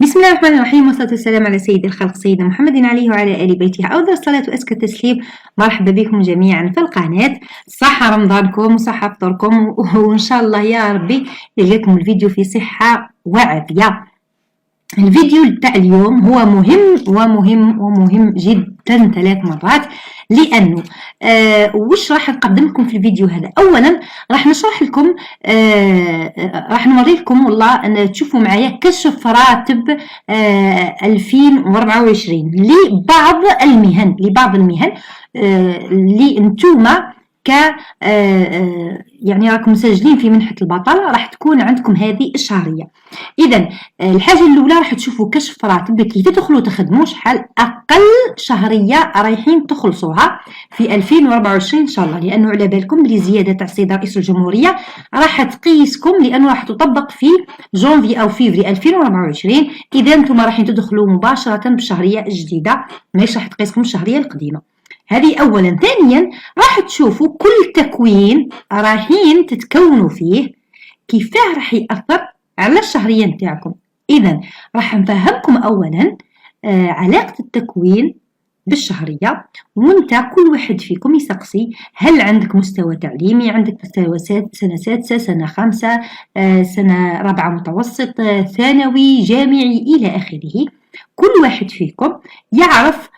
بسم الله الرحمن الرحيم، والصلاة والسلام على سيد الخلق سيدنا محمد عليه وعلى آل بيته أفضل الصلاة وأزكى التسليم. مرحبا بكم جميعا في القناة. صحة رمضانكم وصحة فطوركم، وإن شاء الله يا ربي يلقاكم الفيديو في صحة وعافية. الفيديو تاع اليوم هو مهم جدا 3 مرات، لانه وش راح نقدم لكم في الفيديو هذا. اولا راح نشرح لكم راح نوري لكم والله ان تشوفوا معايا كشف راتب 2024 لبعض المهن اللي انتوما ك يعني راكم مسجلين في منحة البطالة، راح تكون عندكم هذه الشهرية. إذا الحاجة الأولى راح تشوفوا كشف راتب كي تدخلوا تخدموا شحال أقل شهرية رايحين تخلصوها في 2024 إن شاء الله، لأنه على بالكم بلي زيادة تاع السيد رئيس الجمهورية راح تقيسكم، لأنه راح تطبق في جونفي أو فيفري 2024. إذا أنتم رايحين تدخلوا مباشرة بالشهرية الجديدة، ماهيش راح تقيسكم الشهرية القديمة. هذه أولا. ثانيا راح تشوفوا كل تكوين رايحين تتكونوا فيه كيفاه راح يأثر على الشهرية نتاعكم. إذا راح نفهمكم أولا علاقة التكوين بالشهرية، وانت كل واحد فيكم يسقسي هل عندك مستوى تعليمي، عندك مستوى سنة سادسة، سنة خامسة، سنة رابعة متوسط، ثانوي، جامعي إلى آخره. كل واحد فيكم يعرف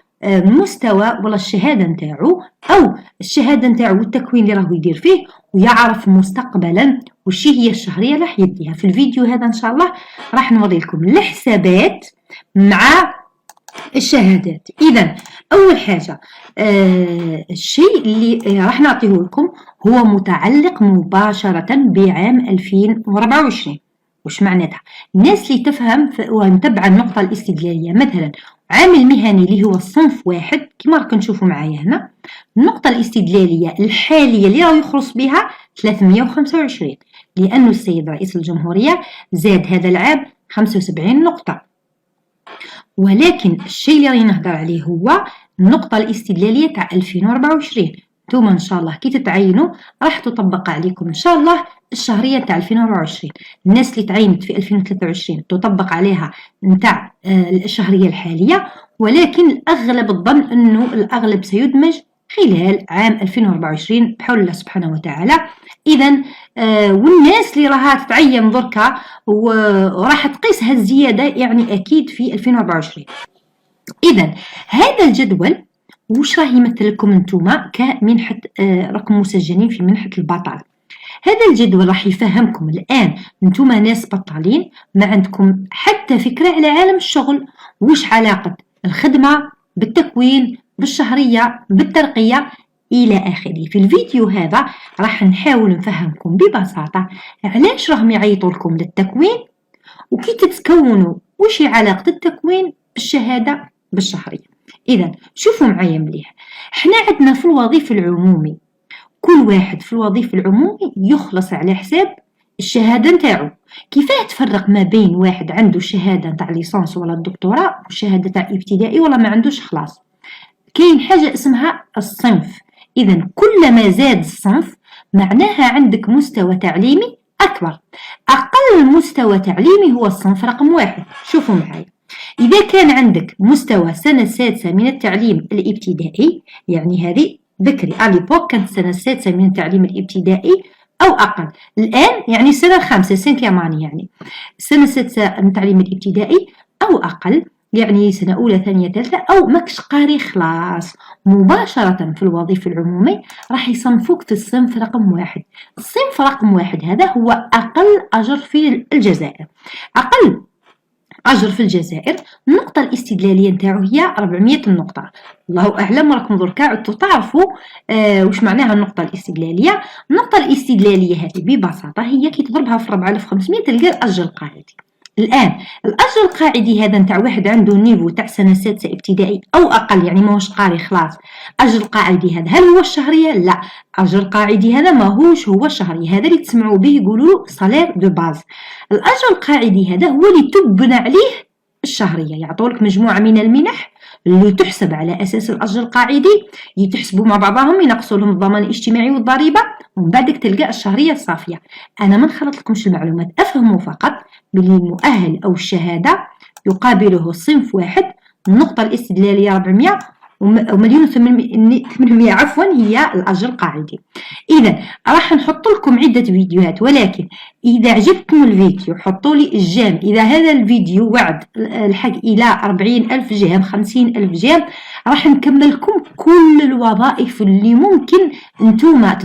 مستوى ولا الشهاده نتاعو، او الشهاده نتاعو والتكوين اللي راهو يدير فيه، ويعرف مستقبلا وش هي الشهريه اللي راح يديها. في الفيديو هذا ان شاء الله راح نوري لكم الحسابات مع الشهادات. اذا اول حاجه الشيء اللي راح نعطيه لكم هو متعلق مباشره بعام 2024. وش معناتها؟ الناس اللي تفهم ونتبع النقطه الاستدلاليه، مثلا عامل مهني اللي هو الصنف واحد كما راكم تشوفوا معايا هنا، النقطة الاستدلالية الحالية اللي راهو يخلص بها 325، لأنه السيد رئيس الجمهورية زاد هذا العام 75 نقطة. ولكن الشيء اللي راني نهضر عليه هو النقطة الاستدلالية تاع 2024. ثم إن شاء الله كي تتعينوا راح تطبق عليكم إن شاء الله الشهرية تاع 2024. الناس اللي تعينت في 2023 تطبق عليها نتاع الشهرية الحالية، ولكن الأغلب الظن أنه الأغلب سيدمج خلال عام 2024 بحول الله سبحانه وتعالى. إذا والناس اللي راها تتعين دركا وراح تقيس هالزيادة يعني أكيد في 2024. إذا هذا الجدول وش راه يمثل لكم انتوما كمنحة راكم مسجلين في منحة البطالة. هذا الجدول راح يفهمكم الآن انتوما ناس بطالين ما عندكم حتى فكرة على عالم الشغل، وش علاقة الخدمة بالتكوين بالشهرية بالترقية إلى آخره. في الفيديو هذا راح نحاول نفهمكم ببساطة علاش راهم يعيطوا لكم للتكوين، وكي تتكونوا وش علاقة التكوين بالشهادة بالشهرية. إذا شوفوا معايا مليح، احنا عندنا في الوظيفة العمومي كل واحد في الوظيفة العمومي يخلص على حساب الشهادة نتاعو. كيفاه تفرق ما بين واحد عنده شهادة تاع ليسانس ولا الدكتوراه وشهادة تاع ابتدائي ولا ما عندوش خلاص؟ كاين حاجة اسمها الصنف. إذا كلما زاد الصنف معناها عندك مستوى تعليمي أكبر. أقل مستوى تعليمي هو الصنف رقم 1. شوفوا معايا، إذا كان عندك مستوى سنة سادسة من التعليم الابتدائي، يعني هذه ذكري أليبوك كانت السنة السادسة من التعليم الابتدائي أو أقل، الآن يعني السنة الخامسة سنكياماني، يعني السنة السادسة من التعليم الابتدائي أو أقل، يعني سنة أولى ثانية ثالثة، أو ماكش قاري خلاص مباشرة في الوظيفة العمومي راح يصنفوك في الصنف رقم 1. الصنف رقم 1 هذا هو أقل أجر في الجزائر. أقل أجر في الجزائر النقطة الاستدلالية نتاعو هي 400 نقطة. الله أعلم راكم دركا عدتوا تعرفوا وش معناها النقطة الاستدلالية. النقطة الاستدلالية هذه ببساطة هي كي تضربها في 4500 تلقى الأجر القاعدي. الآن الأجر القاعدي هذا نتاع واحد عنده نيفو تاع سنة سادسة ابتدائي أو أقل، يعني ماهوش قاري خلاص. أجر القاعدي هذا هل هو الشهرية؟ لا، أجر القاعدي هذا ماهوش هو الشهرية، هذا اللي تسمعوا به يقولوا صالير دو باز. الأجر القاعدي هذا هو اللي تبنى عليه الشهرية. يعطولك مجموعة من المنح اللي تحسب على أساس الأجر القاعدي، يتحسبوا مع بعضهم، ينقصوا لهم الضمان الاجتماعي والضريبة، ومن بعدك تلقى الشهرية الصافية. أنا ما نخلط لكمش المعلومات، أفهموا فقط باللي المؤهل أو الشهادة يقابله صنف واحد، النقطة الاستدلالية 400 ومليون و800 عفوا هي الأجر القاعدي. إذا راح نحط لكم عدة فيديوهات، ولكن إذا عجبكم الفيديو حطوا لي الجيم. إذا هذا الفيديو وعد الحق إلى 40,000 جيم 50,000 جيم راح نكمل لكم كل الوظائف اللي ممكن انتوما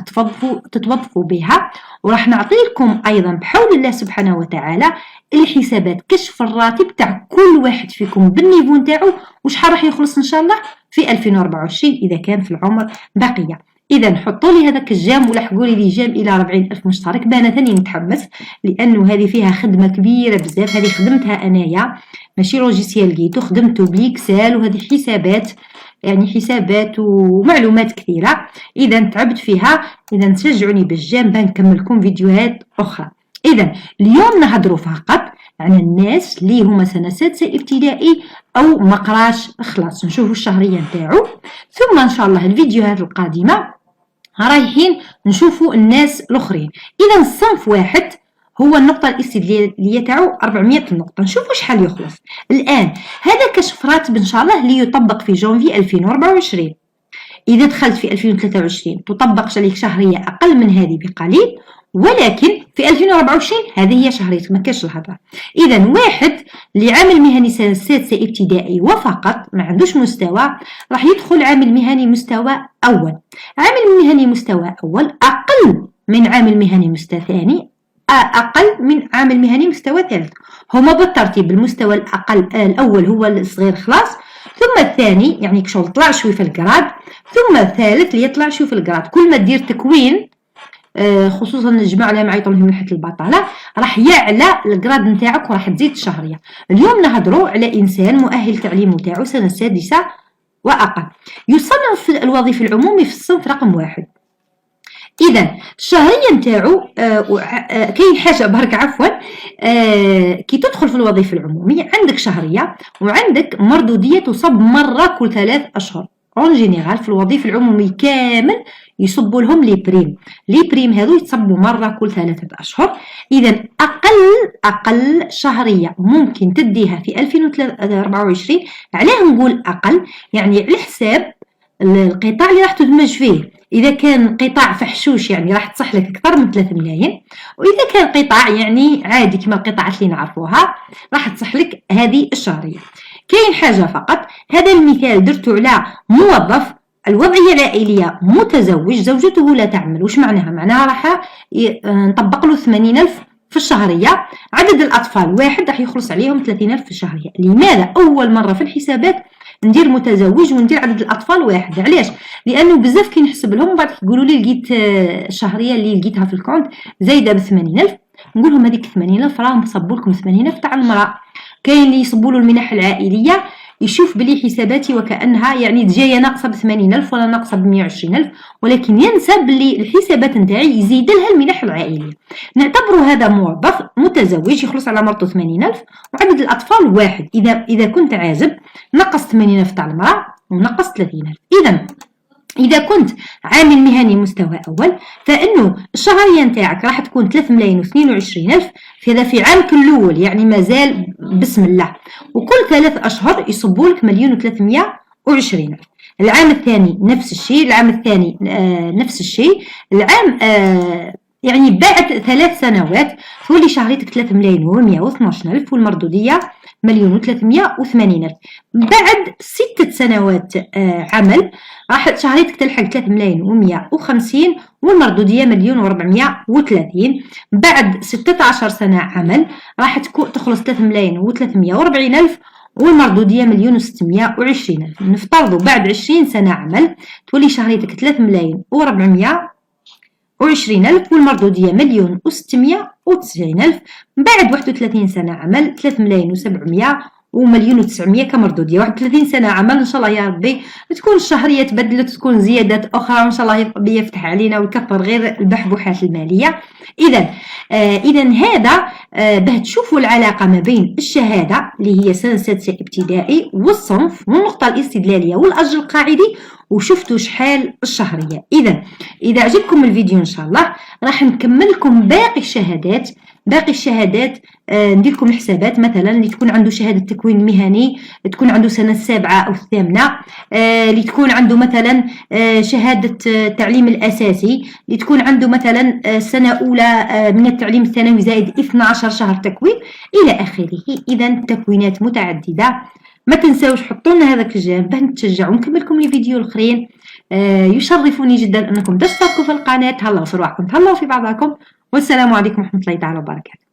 تتوظفوا بها، وراح نعطي لكم أيضا بحول الله سبحانه وتعالى الحسابات كشف الراتب تاع كل واحد فيكم بالنيفو نتاعو وشحال راح يخلص إن شاء الله في 2024 إذا كان في العمر بقية. إذا حطوا لي هذاك الجام ولحقوا لي جام إلى 40,000 مشترك. أنا ثاني نتحمس لأنه هذه فيها خدمة كبيرة بزاف. هذه خدمتها أنايا ماشي لوجيسيال لقيتو، خدمته بليكسل، وهذه حسابات يعني حسابات ومعلومات كثيرة. إذا تعبت فيها، إذا تشجعوني بالجام بنكمل لكم فيديوهات أخرى. إذا اليوم نهضروا فقط عن الناس اللي هما سنة سادسة ابتدائي أو مقراش خلاص، نشوفوا الشهرية نتاعو، ثم إن شاء الله الفيديوهات القادمة رايحين نشوفوا الناس الآخرين. إذا الصنف واحد هو النقطة الاستدلالية تاعو 400 نقطة. نشوفوا شحال يخلص. الآن هذا كشف راتب إن شاء الله اللي يطبق في جونفي 2024. إذا دخلت في 2023 تطبق عليك شهرية أقل من هذه بقليل، ولكن في 2024 هذه هي شهريتك ما كاش الهضره. اذا واحد اللي عامل مهني سنه سادسه ابتدائي وفقط ما عندوش مستوى راح يدخل عامل مهني مستوى اول. عامل مهني مستوى اول اقل من عامل مهني مستوى ثاني، اقل من عامل مهني مستوى ثالث. هما بالترتيب المستوى الاول هو الصغير خلاص، ثم الثاني يعني كشغل طلع شوي في الجراد، ثم الثالث اللي يطلع شوي في الجراد. كل ما دير تكوين خصوصا الجماعه اللي معيطوا لهم ناحيه البطاله راح يعلى الجراد نتاعك وراح تزيد الشهريه. اليوم نهضروا على انسان مؤهل تعليم تاعو سنه سادسه واقل، يصنف الوظيفي العمومي في الصنف رقم 1. اذا الشهريه نتاعو كاين حاجه برك عفوا كي تدخل في الوظيفي العمومي عندك شهريه وعندك مردوديه تصب مره كل 3 أشهر. اون جينيرال في الوظيفي العمومي كامل يصبوا لهم لي بريم هذو يتصبوا مره كل 3 أشهر. اذا اقل شهريه ممكن تديها في 2024. علاه نقول اقل؟ يعني على حساب القطاع اللي راح تدمج فيه. اذا كان قطاع فحشوش يعني راح تصح لك اكثر من 3 ملايين، واذا كان قطاع يعني عادي كما القطاعات اللي نعرفوها راح تصح لك هذه الشهريه. كاين حاجه فقط، هذا المثال درته على موظف الوضعيه العائليه متزوج زوجته لا تعمل. وش معناها؟ معناها راح نطبق له 80,000 في الشهريه. عدد الاطفال 1 راح يخلص عليهم 30,000 في الشهريه. لماذا اول مره في الحسابات ندير متزوج وندير عدد الاطفال 1؟ علاش؟ لانه بزاف كي نحسب لهم وبعد يقولوا لي لقيت الشهريه اللي لقيتها في الكونت زايده ب 80,000. نقول لهم هذيك 80,000 راهم صبوا لكم 80,000 تاع المراه. كاين اللي يصبوا له المنح العائليه يشوف بلي حساباتي وكانها يعني جايه ناقصه ب 80,000 ولا ناقصه ب 120,000، ولكن ينسى بلي الحسابات نتاعي يزيد لها المنح العائليه. نعتبروا هذا موظف متزوج يخلص على مرته 80,000 وعدد الاطفال 1. اذا كنت عازب نقص 80,000 تاع المراه ونقص 30,000. إذا كنت عامل مهني مستوى أول فإنه الشهرية نتاعك راح تكون 3,22,000 هذا في عامك الأول يعني مازال بسم الله، وكل 3 أشهر يصبوا لك 1,320,000. العام الثاني نفس الشيء، العام الثاني نفس الشيء، العام يعني بعد 3 سنوات تولي شهريتك 3,112,000 والمردودية 1,380,000. بعد 6 سنوات عمل راح شهريتك تلحق 3,150,000 والمردودية 1,430,000. بعد 16 سنة عمل راح تخلص 3,340,000 والمردودية 1,620,000. نفترضوا بعد 20 سنة عمل تولي شهريتك 3,420,000 والمردودية 1,690,000. بعد 31 سنة عمل 3,700,000 و1,900,000 كمردودية. 31 سنة عمل إن شاء الله يا ربي تكون الشهرية تبدلت وتكون زيادات أخرى وإن شاء الله ربي يفتح علينا ويكثر غير البحبوحات المالية. إذا هذا به تشوفوا العلاقة ما بين الشهادة اللي هي سنة سادسة ابتدائي والصنف والنقطة الاستدلالية والأجر القاعدي وشفتوا شحال الشهرية. إذا عجبكم الفيديو إن شاء الله راح نكمل لكم باقي الشهادات باقي الشهادات ندير لكم الحسابات، مثلا اللي تكون عنده شهاده تكوين مهني تكون عنده سنه السابعه او الثامنه، اللي تكون عنده مثلا شهاده التعليم الاساسي، اللي تكون عنده مثلا سنه اولى من التعليم الثانوي زائد 12 شهر تكوين الى اخره. اذا تكوينات متعدده. ما تنساوش حطوا لنا هذاك الجانب باه نتشجعوا ونكملكم لي فيديو الاخرين. يشرفني جدا انكم تشتركوا في القناه. تهلاو في رواحكم، تهلاو في بعضكم، والسلام عليكم ورحمه الله تعالى وبركاته.